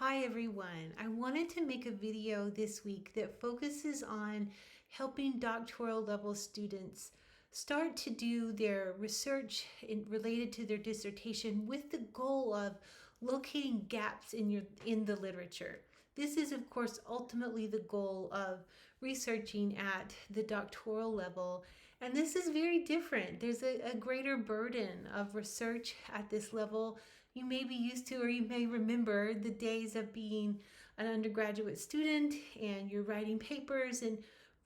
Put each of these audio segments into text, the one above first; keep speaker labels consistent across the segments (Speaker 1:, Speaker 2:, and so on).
Speaker 1: Hi everyone. I wanted to make a video this week that focuses on helping doctoral level students start to do their research related to their dissertation with the goal of locating gaps in the literature. This is, of course, ultimately the goal of researching at the doctoral level. And this is very different. There's a greater burden of research at this level. You may be used to, or you may remember the days of being an undergraduate student and you're writing papers, and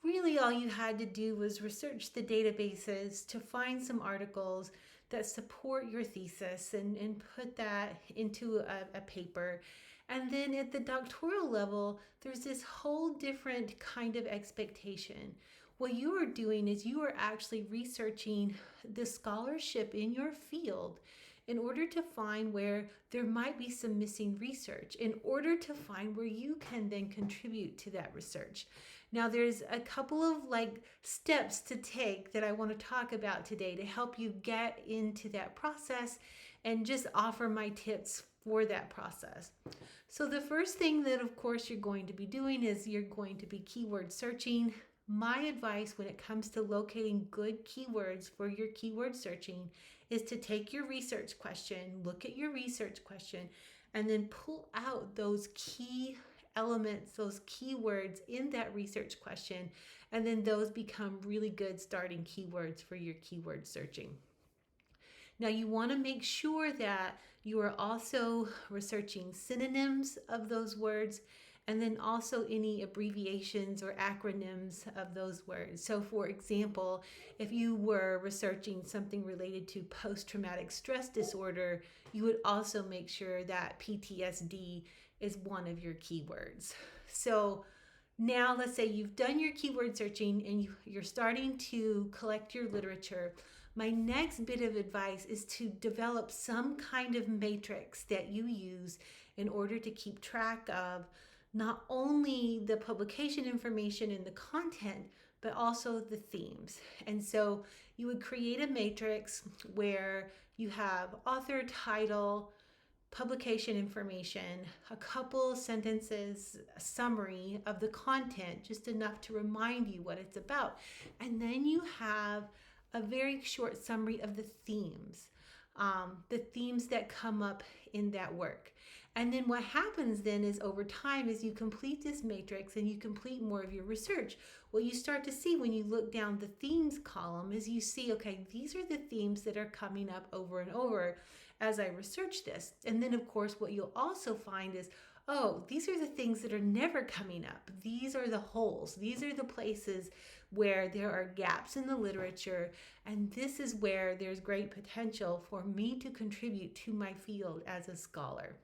Speaker 1: really all you had to do was research the databases to find some articles that support your thesis and put that into a paper. And then at the doctoral level, there's this whole different kind of expectation. What you are doing is you are actually researching the scholarship in your field in order to find where there might be some missing research, in order to find where you can then contribute to that research. Now, there's a couple of steps to take that I want to talk about today to help you get into that process and just offer my tips for that process. So the first thing that, of course, you're going to be doing is you're going to be keyword searching. My advice when it comes to locating good keywords for your keyword searching is to take your research question, look at your research question, and then pull out those key elements, those keywords in that research question, and then those become really good starting keywords for your keyword searching. Now, you want to make sure that you are also researching synonyms of those words, and then also any abbreviations or acronyms of those words. So for example, if you were researching something related to post-traumatic stress disorder, you would also make sure that PTSD is one of your keywords. So now let's say you've done your keyword searching and you're starting to collect your literature. My next bit of advice is to develop some kind of matrix that you use in order to keep track of not only the publication information and the content, but also the themes. And so you would create a matrix where you have author, title, publication information, a couple sentences, a summary of the content, just enough to remind you what it's about. And then you have a very short summary of the themes that come up in that work. And then what happens then is over time, as you complete this matrix and you complete more of your research, what you start to see when you look down the themes column is you see, okay, these are the themes that are coming up over and over as I research this. And then of course, what you'll also find is, oh, these are the things that are never coming up. These are the holes. These are the places where there are gaps in the literature. And this is where there's great potential for me to contribute to my field as a scholar.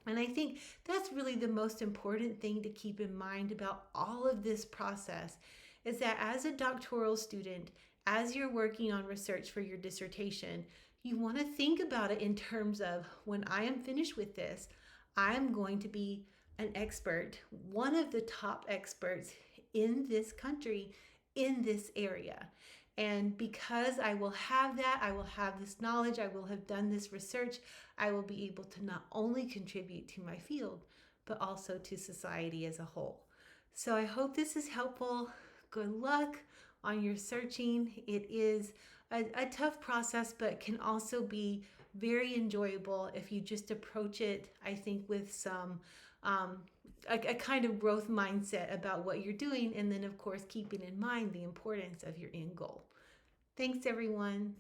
Speaker 1: And I think that's really the most important thing to keep in mind about all of this process is that as a doctoral student, as you're working on research for your dissertation, you want to think about it in terms of when I am finished with this, I'm going to be an expert, one of the top experts in this country, in this area. And because I will have that, I will have this knowledge, I will have done this research, I will be able to not only contribute to my field, but also to society as a whole. So I hope this is helpful. Good luck on your searching. It is a tough process, but can also be very enjoyable if you just approach it, I think, with some a kind of growth mindset about what you're doing, and then of course keeping in mind the importance of your end goal. Thanks everyone.